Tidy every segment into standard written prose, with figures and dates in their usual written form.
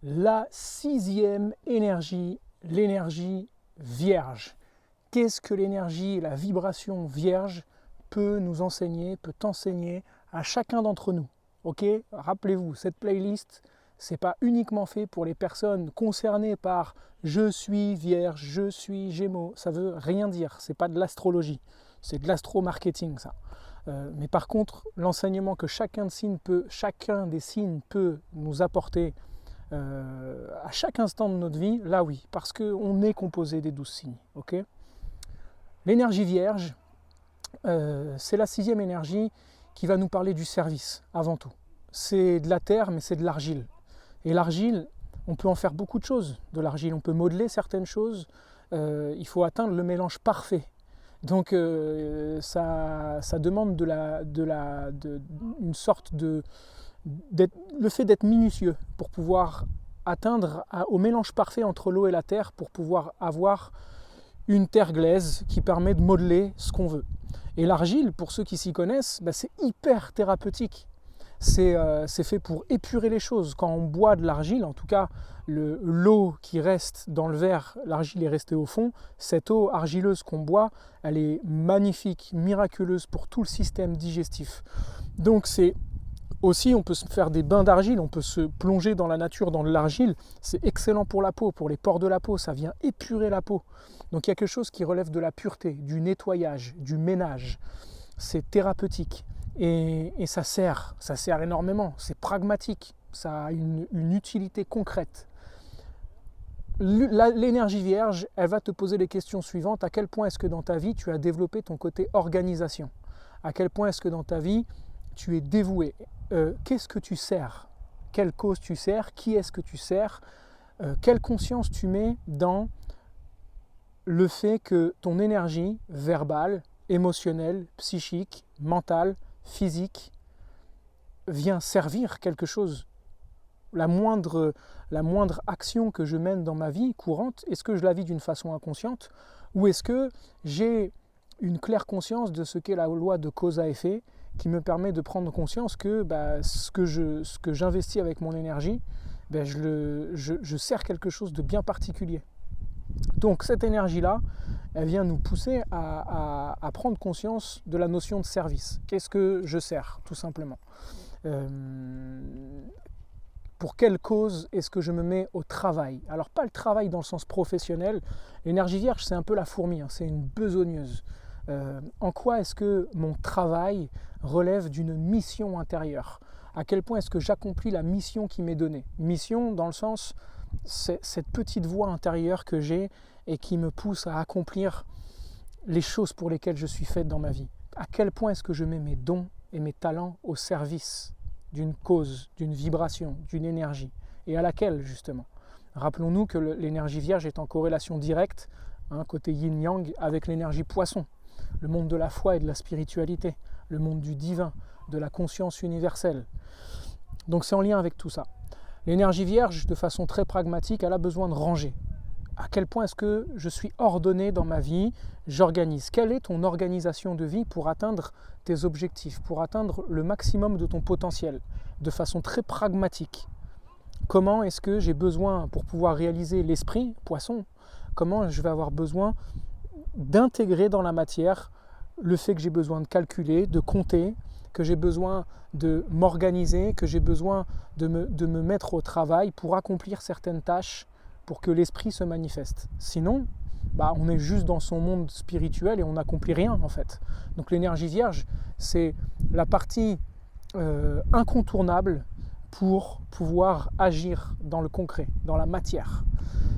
La sixième énergie, l'énergie vierge. Qu'est-ce que l'énergie, la vibration vierge peut nous enseigner, peut enseigner à chacun d'entre nous? Ok, rappelez-vous, cette playlist, c'est pas uniquement fait pour les personnes concernées par je suis vierge, je suis gémeaux. Ça veut rien dire. C'est pas de l'astrologie, c'est de l'astro-marketing ça. Mais par contre, l'enseignement que chacun des signes peut nous apporter à chaque instant de notre vie, là oui, parce qu'on est composé des 12 signes. Okay, l'énergie vierge, c'est la sixième énergie qui va nous parler du service avant tout. C'est de la terre, mais c'est de l'argile. Et l'argile, on peut en faire beaucoup de choses de l'argile. On peut modeler certaines choses. Il faut atteindre le mélange parfait. Donc ça demande une sorte de le fait d'être minutieux pour pouvoir atteindre au mélange parfait entre l'eau et la terre pour pouvoir avoir une terre glaise qui permet de modeler ce qu'on veut. Et l'argile, pour ceux qui s'y connaissent, c'est hyper thérapeutique. C'est fait pour épurer les choses. Quand on boit de l'argile, en tout cas l'eau qui reste dans le verre, l'argile est restée au fond, cette eau argileuse qu'on boit, elle est magnifique, miraculeuse pour tout le système digestif. Donc c'est aussi, on peut se faire des bains d'argile, on peut se plonger dans la nature, dans de l'argile. C'est excellent pour la peau, pour les pores de la peau, ça vient épurer la peau. Donc il y a quelque chose qui relève de la pureté, du nettoyage, du ménage. C'est thérapeutique et ça sert énormément, c'est pragmatique, ça a une utilité concrète. L'énergie vierge, elle va te poser les questions suivantes. À quel point est-ce que dans ta vie, tu as développé ton côté organisation? À quel point est-ce que dans ta vie, tu es dévoué? Qu'est-ce que tu sers? Quelle cause tu sers? Qui est-ce que tu sers? Quelle conscience tu mets dans le fait que ton énergie verbale, émotionnelle, psychique, mentale, physique vient servir quelque chose? La moindre action que je mène dans ma vie courante, est-ce que je la vis d'une façon inconsciente ou est-ce que j'ai une claire conscience de ce qu'est la loi de cause à effet qui me permet de prendre conscience que ce que j'investis avec mon énergie, je sers quelque chose de bien particulier. Donc cette énergie-là, elle vient nous pousser à prendre conscience de la notion de service. Qu'est-ce que je sers, tout simplement? Pour quelle cause est-ce que je me mets au travail? Alors pas le travail dans le sens professionnel. L'énergie vierge, c'est un peu la fourmi, c'est une besogneuse. En quoi est-ce que mon travail relève d'une mission intérieure? À quel point est-ce que j'accomplis la mission qui m'est donnée? Mission dans le sens, c'est cette petite voix intérieure que j'ai et qui me pousse à accomplir les choses pour lesquelles je suis faite dans ma vie. À quel point est-ce que je mets mes dons et mes talents au service d'une cause, d'une vibration, d'une énergie? Et à laquelle justement? Rappelons-nous que l'énergie vierge est en corrélation directe, côté yin-yang, avec l'énergie poisson. Le monde de la foi et de la spiritualité, le monde du divin, de la conscience universelle. Donc c'est en lien avec tout ça. L'énergie vierge, de façon très pragmatique, elle a besoin de ranger. À quel point est-ce que je suis ordonné dans ma vie? J'organise. Quelle est ton organisation de vie pour atteindre tes objectifs, pour atteindre le maximum de ton potentiel, de façon très pragmatique? Comment est-ce que j'ai besoin, pour pouvoir réaliser l'esprit, poisson, comment je vais avoir besoin d'intégrer dans la matière le fait que j'ai besoin de calculer, de compter, que j'ai besoin de m'organiser, que j'ai besoin de me mettre au travail pour accomplir certaines tâches pour que l'esprit se manifeste. Sinon, on est juste dans son monde spirituel et on n'accomplit rien en fait. Donc l'énergie vierge, c'est la partie incontournable pour pouvoir agir dans le concret, dans la matière.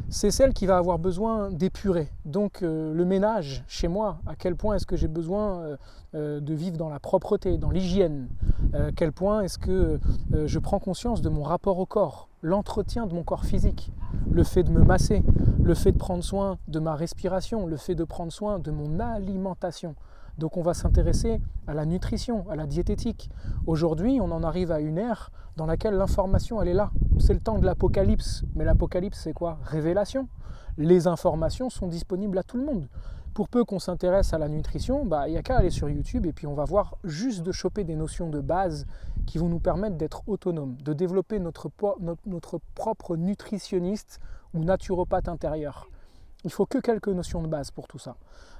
C'est celle qui va avoir besoin d'épurer. Donc le ménage chez moi, à quel point est-ce que j'ai besoin de vivre dans la propreté, dans l'hygiène? À quel point est-ce que je prends conscience de mon rapport au corps, l'entretien de mon corps physique, le fait de me masser, le fait de prendre soin de ma respiration, le fait de prendre soin de mon alimentation. Donc on va s'intéresser à la nutrition, à la diététique. Aujourd'hui, on en arrive à une ère dans laquelle l'information, elle est là. C'est le temps de l'apocalypse. Mais l'apocalypse, c'est quoi? Révélation. Les informations sont disponibles à tout le monde. Pour peu qu'on s'intéresse à la nutrition, il n'y a qu'à aller sur YouTube et puis on va voir juste de choper des notions de base qui vont nous permettre d'être autonomes, de développer notre propre nutritionniste ou naturopathe intérieur. Il faut que quelques notions de base pour tout ça.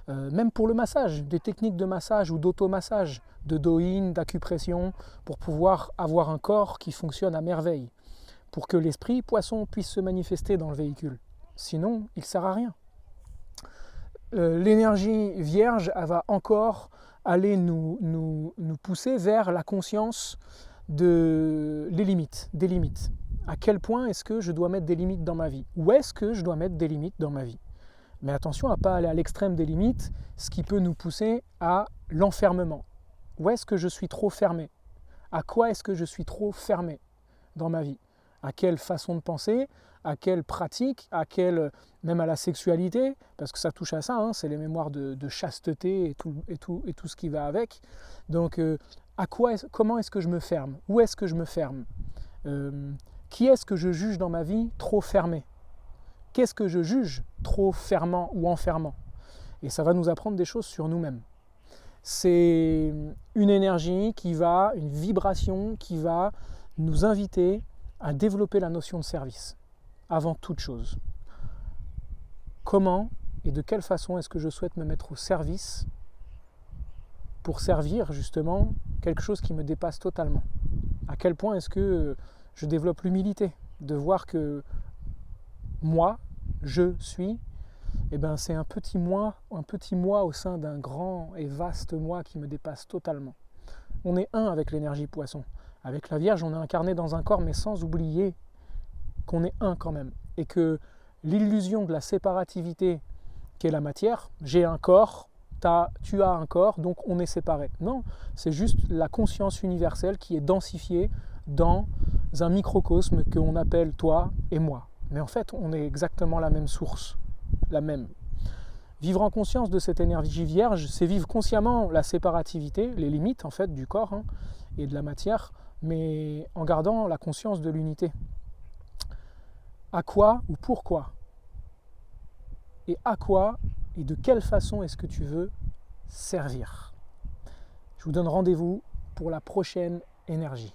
Même pour le massage, des techniques de massage ou d'automassage, de do-in, d'acupression, pour pouvoir avoir un corps qui fonctionne à merveille, pour que l'esprit poisson puisse se manifester dans le véhicule. Sinon, il ne sert à rien. L'énergie vierge, elle va encore aller nous pousser vers la conscience des limites. À quel point est-ce que je dois mettre des limites dans ma vie? Où est-ce que je dois mettre des limites dans ma vie? Mais attention à ne pas aller à l'extrême des limites, ce qui peut nous pousser à l'enfermement. Où est-ce que je suis trop fermé? À quoi est-ce que je suis trop fermé dans ma vie? À quelle façon de penser? À quelle pratique? Même à la sexualité? Parce que ça touche à ça, c'est les mémoires de chasteté et tout ce qui va avec. Donc, comment est-ce que je me ferme? Où est-ce que je me ferme? Qui est-ce que je juge dans ma vie trop fermé? Qu'est-ce que je juge trop fermant ou enfermant? Et ça va nous apprendre des choses sur nous-mêmes. C'est une énergie une vibration qui va nous inviter à développer la notion de service, avant toute chose. Comment et de quelle façon est-ce que je souhaite me mettre au service pour servir justement quelque chose qui me dépasse totalement? À quel point est-ce que je développe l'humilité de voir que moi, je suis, c'est un petit moi au sein d'un grand et vaste moi qui me dépasse totalement. On est un avec l'énergie poisson. Avec la Vierge, on est incarné dans un corps, mais sans oublier qu'on est un quand même. Et que l'illusion de la séparativité qu'est la matière, j'ai un corps, tu as un corps, donc on est séparés. Non, c'est juste la conscience universelle qui est densifiée dans un microcosme qu'on appelle toi et moi. Mais en fait, on est exactement la même source, la même. Vivre en conscience de cette énergie vierge, c'est vivre consciemment la séparativité, les limites en fait du corps et de la matière, mais en gardant la conscience de l'unité. À quoi ou pourquoi? Et à quoi et de quelle façon est-ce que tu veux servir? Je vous donne rendez-vous pour la prochaine énergie.